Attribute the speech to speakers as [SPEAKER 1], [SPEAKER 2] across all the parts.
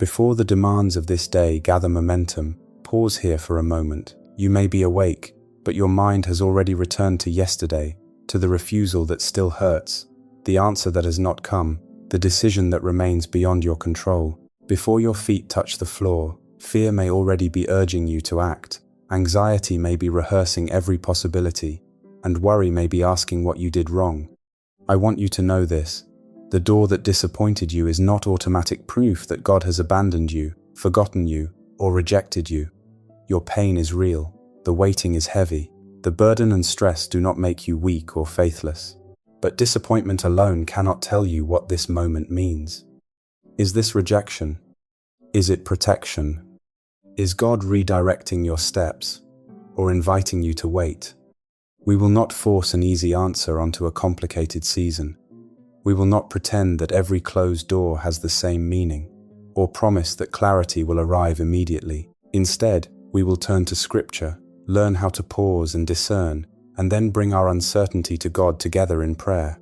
[SPEAKER 1] Before the demands of this day gather momentum, pause here for a moment. You may be awake, but your mind has already returned to yesterday, to the refusal that still hurts, the answer that has not come, the decision that remains beyond your control. Before your feet touch the floor, fear may already be urging you to act, anxiety may be rehearsing every possibility, and worry may be asking what you did wrong. I want you to know this. The door that disappointed you is not automatic proof that God has abandoned you, forgotten you, or rejected you. Your pain is real. The waiting is heavy. The burden and stress do not make you weak or faithless. But disappointment alone cannot tell you what this moment means. Is this rejection? Is it protection? Is God redirecting your steps, or inviting you to wait? We will not force an easy answer onto a complicated season. We will not pretend that every closed door has the same meaning, or promise that clarity will arrive immediately. Instead, we will turn to Scripture, learn how to pause and discern, and then bring our uncertainty to God together in prayer.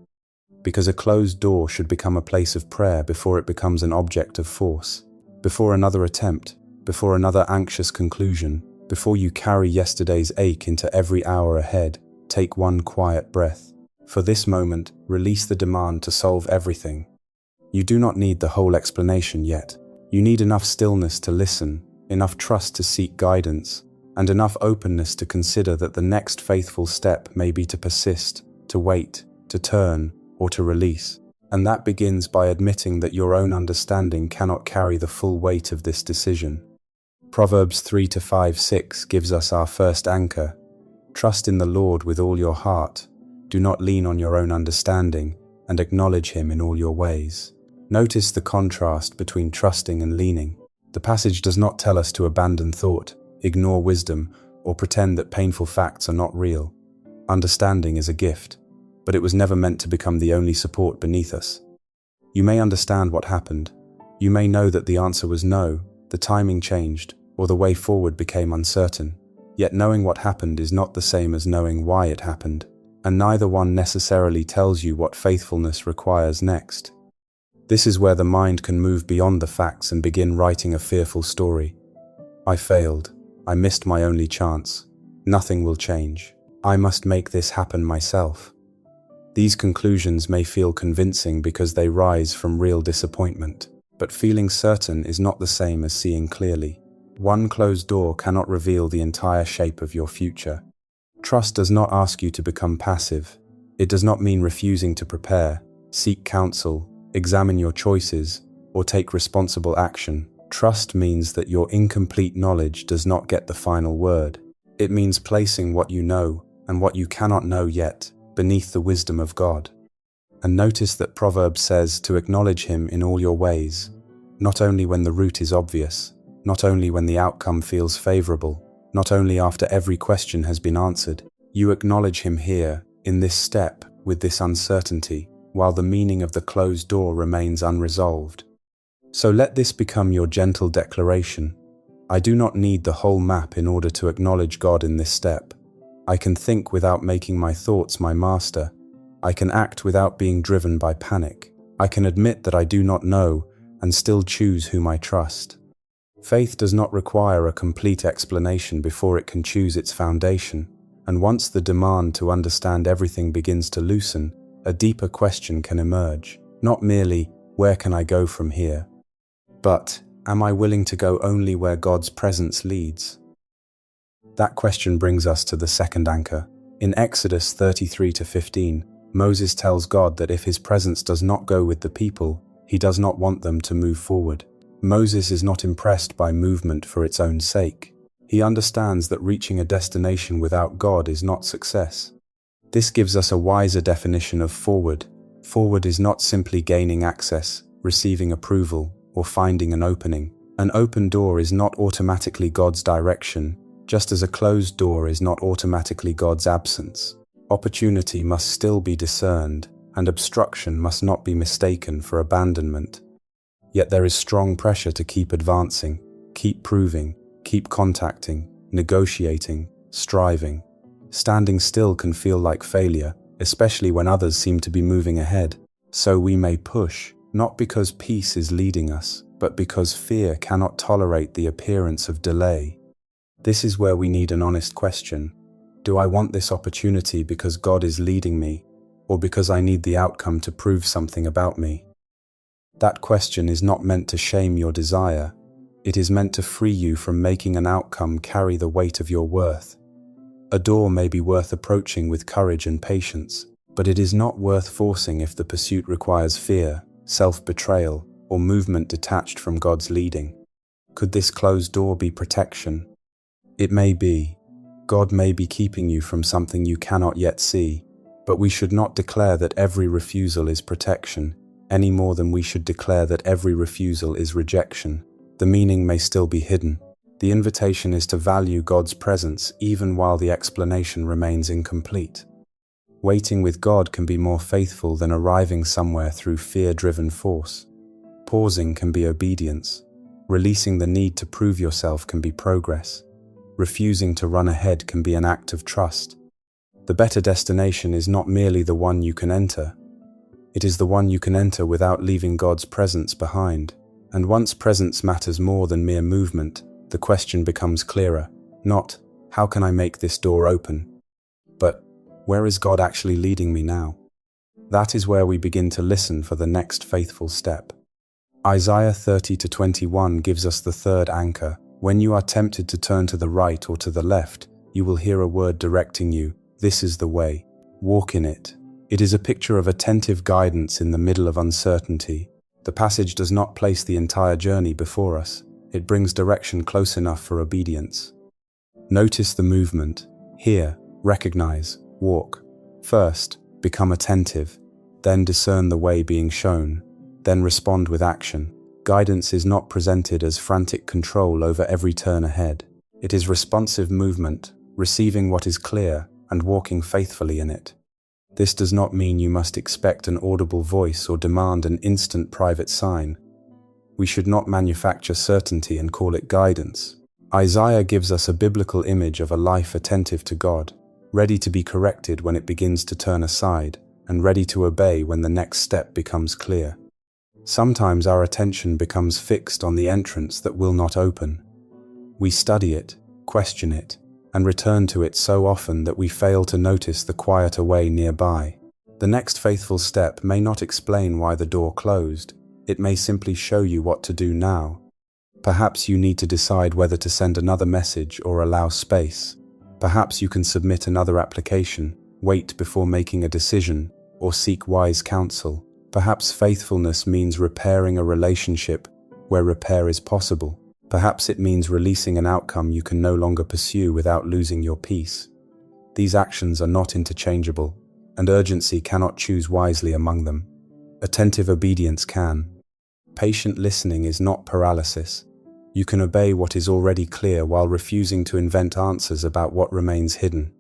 [SPEAKER 1] Because a closed door should become a place of prayer before it becomes an object of force. Before another attempt, before another anxious conclusion, before you carry yesterday's ache into every hour ahead, take one quiet breath. For this moment, release the demand to solve everything. You do not need the whole explanation yet. You need enough stillness to listen, enough trust to seek guidance, and enough openness to consider that the next faithful step may be to persist, to wait, to turn, or to release. And that begins by admitting that your own understanding cannot carry the full weight of this decision. Proverbs 3-5-6 gives us our first anchor. Trust in the Lord with all your heart. Do not lean on your own understanding, and acknowledge Him in all your ways. Notice the contrast between trusting and leaning. The passage does not tell us to abandon thought, ignore wisdom, or pretend that painful facts are not real. Understanding is a gift, but it was never meant to become the only support beneath us. You may understand what happened. You may know that the answer was no, the timing changed, or the way forward became uncertain. Yet knowing what happened is not the same as knowing why it happened, and neither one necessarily tells you what faithfulness requires next. This is where the mind can move beyond the facts and begin writing a fearful story. I failed. I missed my only chance. Nothing will change. I must make this happen myself. These conclusions may feel convincing because they rise from real disappointment, but feeling certain is not the same as seeing clearly. One closed door cannot reveal the entire shape of your future. Trust does not ask you to become passive. It does not mean refusing to prepare, seek counsel, examine your choices, or take responsible action. Trust means that your incomplete knowledge does not get the final word. It means placing what you know and what you cannot know yet beneath the wisdom of God. And notice that Proverbs says to acknowledge Him in all your ways, not only when the route is obvious, not only when the outcome feels favorable, not only after every question has been answered. You acknowledge Him here, in this step, with this uncertainty, while the meaning of the closed door remains unresolved. So let this become your gentle declaration. I do not need the whole map in order to acknowledge God in this step. I can think without making my thoughts my master. I can act without being driven by panic. I can admit that I do not know and still choose whom I trust. Faith does not require a complete explanation before it can choose its foundation, and once the demand to understand everything begins to loosen, a deeper question can emerge. Not merely, where can I go from here? But, am I willing to go only where God's presence leads? That question brings us to the second anchor. In Exodus 33-15, Moses tells God that if His presence does not go with the people, He does not want them to move forward. Moses is not impressed by movement for its own sake. He understands that reaching a destination without God is not success. This gives us a wiser definition of forward. Forward is not simply gaining access, receiving approval, or finding an opening. An open door is not automatically God's direction, just as a closed door is not automatically God's absence. Opportunity must still be discerned, and obstruction must not be mistaken for abandonment. Yet there is strong pressure to keep advancing, keep proving, keep contacting, negotiating, striving. Standing still can feel like failure, especially when others seem to be moving ahead. So we may push, not because peace is leading us, but because fear cannot tolerate the appearance of delay. This is where we need an honest question. Do I want this opportunity because God is leading me, or because I need the outcome to prove something about me? That question is not meant to shame your desire. It is meant to free you from making an outcome carry the weight of your worth. A door may be worth approaching with courage and patience, but it is not worth forcing if the pursuit requires fear, self-betrayal, or movement detached from God's leading. Could this closed door be protection? It may be. God may be keeping you from something you cannot yet see, but we should not declare that every refusal is protection, any more than we should declare that every refusal is rejection. The meaning may still be hidden. The invitation is to value God's presence even while the explanation remains incomplete. Waiting with God can be more faithful than arriving somewhere through fear-driven force. Pausing can be obedience. Releasing the need to prove yourself can be progress. Refusing to run ahead can be an act of trust. The better destination is not merely the one you can enter. It is the one you can enter without leaving God's presence behind. And once presence matters more than mere movement, the question becomes clearer. Not, how can I make this door open? But, where is God actually leading me now? That is where we begin to listen for the next faithful step. Isaiah 30-21 gives us the third anchor. When you are tempted to turn to the right or to the left, you will hear a word directing you. This is the way. Walk in it. It is a picture of attentive guidance in the middle of uncertainty. The passage does not place the entire journey before us. It brings direction close enough for obedience. Notice the movement. Hear, recognize, walk. First, become attentive. Then discern the way being shown. Then respond with action. Guidance is not presented as frantic control over every turn ahead. It is responsive movement, receiving what is clear and walking faithfully in it. This does not mean you must expect an audible voice or demand an instant private sign. We should not manufacture certainty and call it guidance. Isaiah gives us a biblical image of a life attentive to God, ready to be corrected when it begins to turn aside, and ready to obey when the next step becomes clear. Sometimes our attention becomes fixed on the entrance that will not open. We study it, question it, and return to it so often that we fail to notice the quieter way nearby. The next faithful step may not explain why the door closed. It may simply show you what to do now. Perhaps you need to decide whether to send another message or allow space. Perhaps you can submit another application, wait before making a decision, or seek wise counsel. Perhaps faithfulness means repairing a relationship where repair is possible. Perhaps it means releasing an outcome you can no longer pursue without losing your peace. These actions are not interchangeable, and urgency cannot choose wisely among them. Attentive obedience can. Patient listening is not paralysis. You can obey what is already clear while refusing to invent answers about what remains hidden.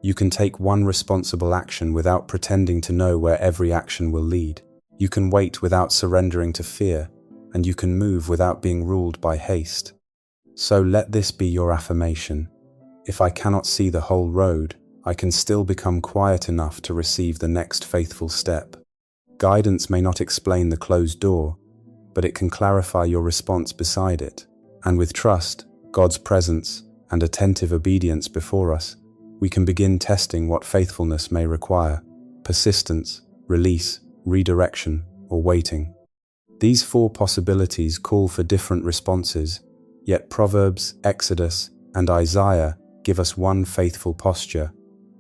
[SPEAKER 1] You can take one responsible action without pretending to know where every action will lead. You can wait without surrendering to fear, and you can move without being ruled by haste. So let this be your affirmation. If I cannot see the whole road, I can still become quiet enough to receive the next faithful step. Guidance may not explain the closed door, but it can clarify your response beside it. And with trust, God's presence, and attentive obedience before us, we can begin testing what faithfulness may require: persistence, release, redirection, or waiting. These four possibilities call for different responses, yet Proverbs, Exodus, and Isaiah give us one faithful posture.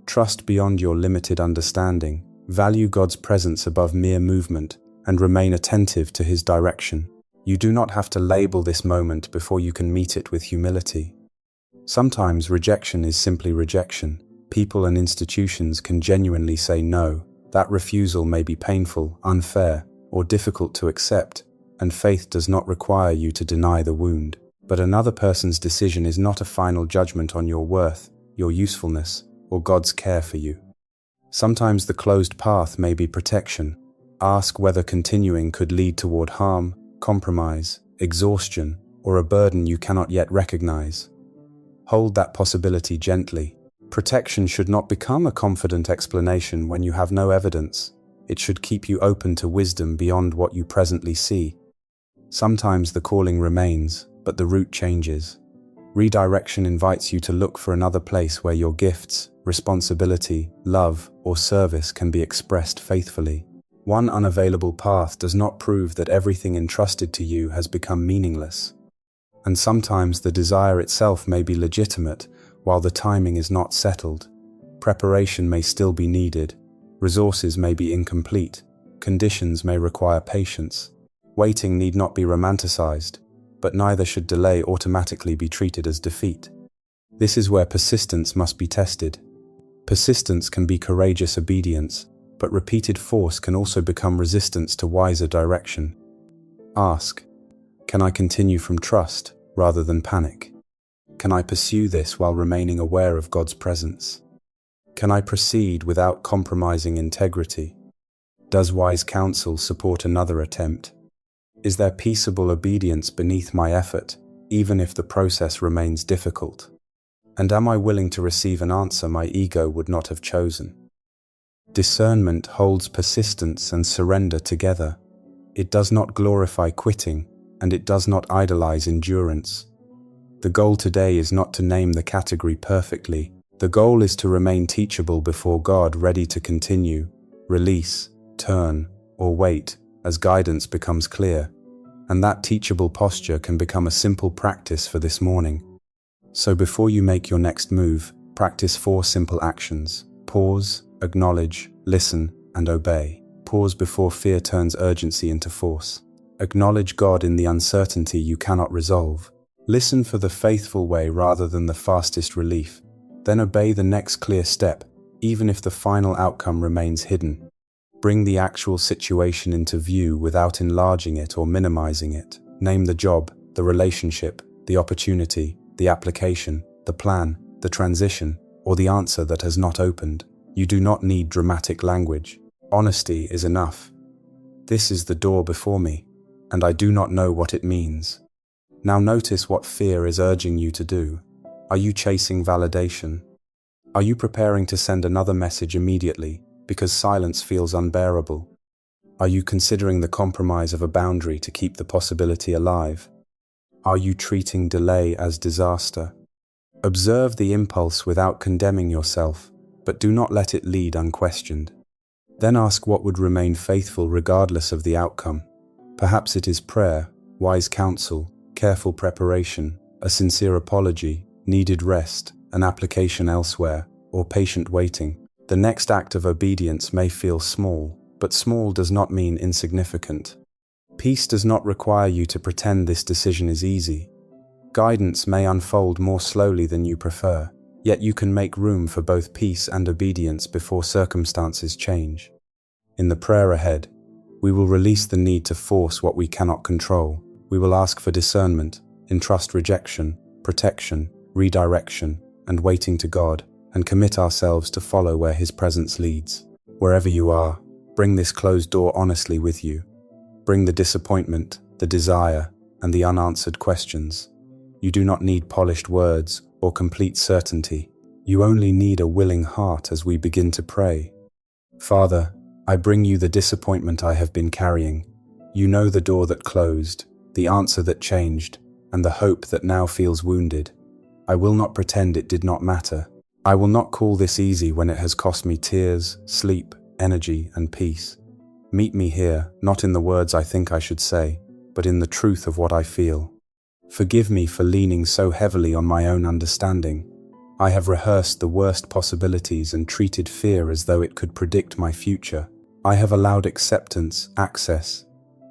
[SPEAKER 1] Trust beyond your limited understanding, value God's presence above mere movement, and remain attentive to His direction. You do not have to label this moment before you can meet it with humility. Sometimes rejection is simply rejection. People and institutions can genuinely say no. That refusal may be painful, unfair, or difficult to accept, and faith does not require you to deny the wound. But another person's decision is not a final judgment on your worth, your usefulness, or God's care for you. Sometimes the closed path may be protection. Ask whether continuing could lead toward harm, compromise, exhaustion, or a burden you cannot yet recognize. Hold that possibility gently. Protection should not become a confident explanation when you have no evidence. It should keep you open to wisdom beyond what you presently see. Sometimes the calling remains, but the route changes. Redirection invites you to look for another place where your gifts, responsibility, love, or service can be expressed faithfully. One unavailable path does not prove that everything entrusted to you has become meaningless. And sometimes the desire itself may be legitimate, while the timing is not settled. Preparation may still be needed, resources may be incomplete, conditions may require patience. Waiting need not be romanticized, but neither should delay automatically be treated as defeat. This is where persistence must be tested. Persistence can be courageous obedience, but repeated force can also become resistance to wiser direction. Ask, can I continue from trust rather than panic? Can I pursue this while remaining aware of God's presence? Can I proceed without compromising integrity? Does wise counsel support another attempt? Is there peaceable obedience beneath my effort, even if the process remains difficult? And am I willing to receive an answer my ego would not have chosen? Discernment holds persistence and surrender together. It does not glorify quitting, and it does not idolize endurance. The goal today is not to name the category perfectly. The goal is to remain teachable before God, ready to continue, release, turn, or wait as guidance becomes clear. And that teachable posture can become a simple practice for this morning. So before you make your next move, practice 4 simple actions. Pause, acknowledge, listen, and obey. Pause before fear turns urgency into force. Acknowledge God in the uncertainty you cannot resolve. Listen for the faithful way rather than the fastest relief. Then obey the next clear step, even if the final outcome remains hidden. Bring the actual situation into view without enlarging it or minimizing it. Name the job, the relationship, the opportunity, the application, the plan, the transition, or the answer that has not opened. You do not need dramatic language. Honesty is enough. This is the door before me, and I do not know what it means. Now notice what fear is urging you to do. Are you chasing validation? Are you preparing to send another message immediately because silence feels unbearable? Are you considering the compromise of a boundary to keep the possibility alive? Are you treating delay as disaster? Observe the impulse without condemning yourself, but do not let it lead unquestioned. Then ask what would remain faithful regardless of the outcome. Perhaps it is prayer, wise counsel, careful preparation, a sincere apology, needed rest, an application elsewhere, or patient waiting. The next act of obedience may feel small, but small does not mean insignificant. Peace does not require you to pretend this decision is easy. Guidance may unfold more slowly than you prefer, yet you can make room for both peace and obedience before circumstances change. In the prayer ahead, we will release the need to force what we cannot control. We will ask for discernment, entrust rejection, protection, redirection, and waiting to God, and commit ourselves to follow where His presence leads. Wherever you are, bring this closed door honestly with you. Bring the disappointment, the desire, and the unanswered questions. You do not need polished words or complete certainty. You only need a willing heart as we begin to pray. Father, I bring you the disappointment I have been carrying. You know the door that closed, the answer that changed, and the hope that now feels wounded. I will not pretend it did not matter. I will not call this easy when it has cost me tears, sleep, energy, and peace. Meet me here, not in the words I think I should say, but in the truth of what I feel. Forgive me for leaning so heavily on my own understanding. I have rehearsed the worst possibilities and treated fear as though it could predict my future. I have allowed acceptance, access,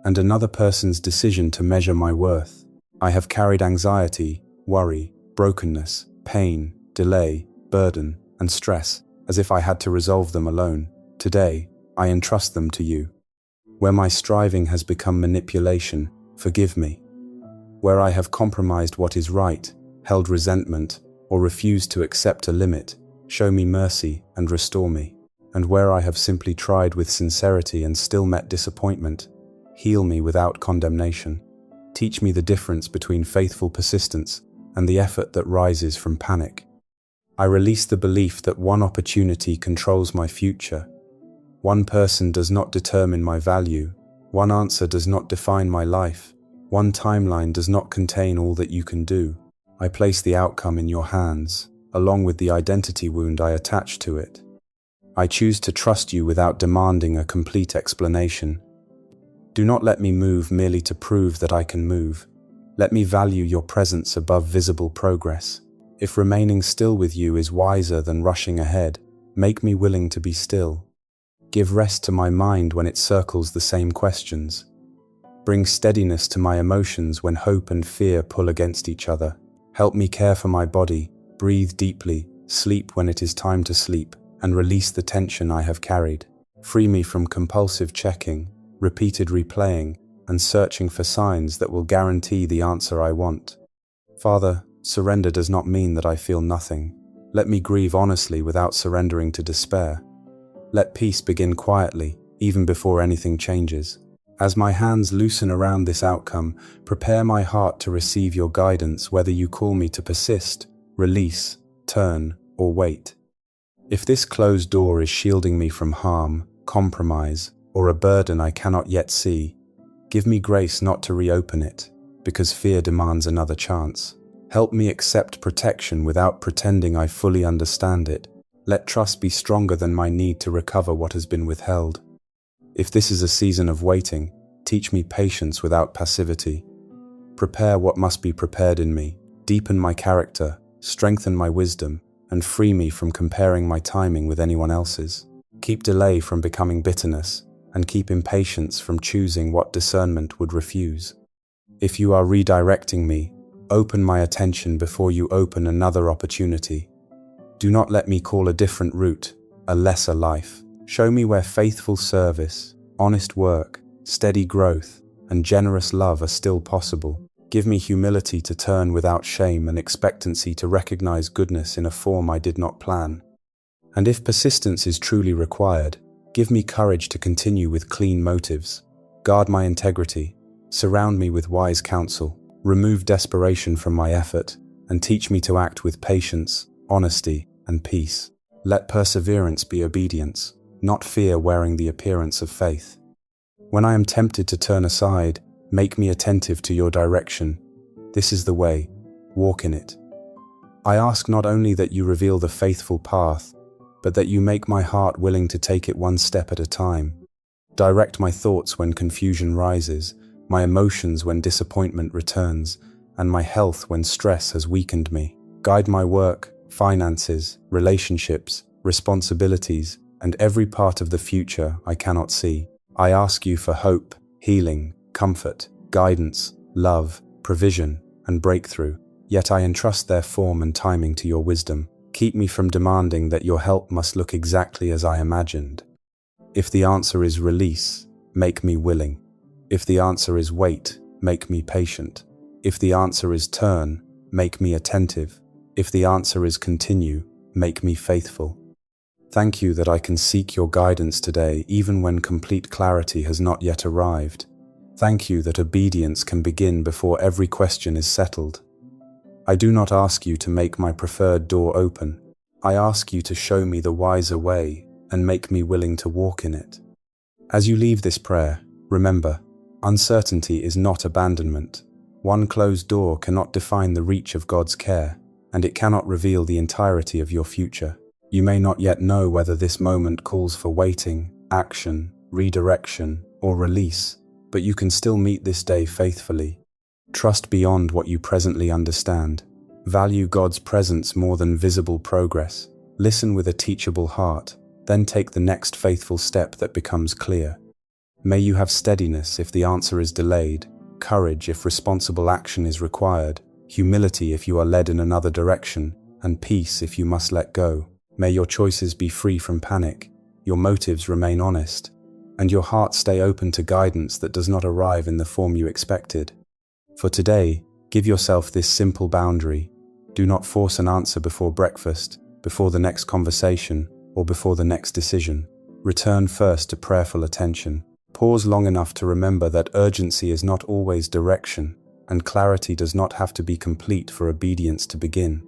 [SPEAKER 1] and another person's decision to measure my worth. I have carried anxiety, worry, brokenness, pain, delay, burden, and stress as if I had to resolve them alone. Today, I entrust them to you. Where my striving has become manipulation, forgive me. Where I have compromised what is right, held resentment, or refused to accept a limit, show me mercy and restore me. And where I have simply tried with sincerity and still met disappointment, heal me without condemnation. Teach me the difference between faithful persistence and the effort that rises from panic. I release the belief that one opportunity controls my future. One person does not determine my value. One answer does not define my life. One timeline does not contain all that you can do. I place the outcome in your hands, along with the identity wound I attach to it. I choose to trust you without demanding a complete explanation. Do not let me move merely to prove that I can move. Let me value your presence above visible progress. If remaining still with you is wiser than rushing ahead, make me willing to be still. Give rest to my mind when it circles the same questions. Bring steadiness to my emotions when hope and fear pull against each other. Help me care for my body, breathe deeply, sleep when it is time to sleep, and release the tension I have carried. Free me from compulsive checking, repeated replaying, and searching for signs that will guarantee the answer I want. Father, surrender does not mean that I feel nothing. Let me grieve honestly without surrendering to despair. Let peace begin quietly, even before anything changes. As my hands loosen around this outcome, prepare my heart to receive your guidance, whether you call me to persist, release, turn, or wait. If this closed door is shielding me from harm, compromise, or a burden I cannot yet see, give me grace not to reopen it, because fear demands another chance. Help me accept protection without pretending I fully understand it. Let trust be stronger than my need to recover what has been withheld. If this is a season of waiting, teach me patience without passivity. Prepare what must be prepared in me, deepen my character, strengthen my wisdom, and free me from comparing my timing with anyone else's. Keep delay from becoming bitterness, and keep impatience from choosing what discernment would refuse. If you are redirecting me, open my attention before you open another opportunity. Do not let me call a different route a lesser life. Show me where faithful service, honest work, steady growth, and generous love are still possible. Give me humility to turn without shame and expectancy to recognize goodness in a form I did not plan. And if persistence is truly required, give me courage to continue with clean motives. Guard my integrity, surround me with wise counsel, remove desperation from my effort, and teach me to act with patience, honesty, and peace. Let perseverance be obedience, not fear wearing the appearance of faith. When I am tempted to turn aside, make me attentive to your direction. This is the way, walk in it. I ask not only that you reveal the faithful path, but that you make my heart willing to take it one step at a time. Direct my thoughts when confusion rises, my emotions when disappointment returns, and my health when stress has weakened me. Guide my work, finances, relationships, responsibilities, and every part of the future I cannot see. I ask you for hope, healing, comfort, guidance, love, provision, and breakthrough. Yet I entrust their form and timing to your wisdom. Keep me from demanding that your help must look exactly as I imagined. If the answer is release, make me willing. If the answer is wait, make me patient. If the answer is turn, make me attentive. If the answer is continue, make me faithful. Thank you that I can seek your guidance today, even when complete clarity has not yet arrived. Thank you that obedience can begin before every question is settled. I do not ask you to make my preferred door open. I ask you to show me the wiser way and make me willing to walk in it. As you leave this prayer, remember, uncertainty is not abandonment. One closed door cannot define the reach of God's care, and it cannot reveal the entirety of your future. You may not yet know whether this moment calls for waiting, action, redirection, or release, but you can still meet this day faithfully. Trust beyond what you presently understand. Value God's presence more than visible progress. Listen with a teachable heart, then take the next faithful step that becomes clear. May you have steadiness if the answer is delayed, courage if responsible action is required, humility if you are led in another direction, and peace if you must let go. May your choices be free from panic, your motives remain honest, and your heart stay open to guidance that does not arrive in the form you expected. For today, give yourself this simple boundary. Do not force an answer before breakfast, before the next conversation, or before the next decision. Return first to prayerful attention. Pause long enough to remember that urgency is not always direction, and clarity does not have to be complete for obedience to begin.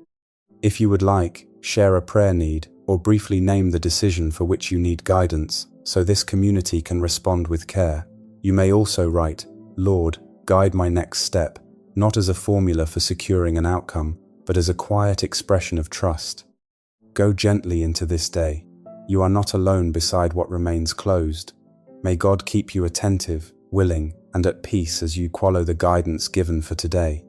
[SPEAKER 1] If you would like, share a prayer need, or briefly name the decision for which you need guidance, so this community can respond with care. You may also write, "Lord, guide my next step, not as a formula for securing an outcome, but as a quiet expression of trust. Go gently into this day. You are not alone beside what remains closed. May God keep you attentive, willing, and at peace as you follow the guidance given for today.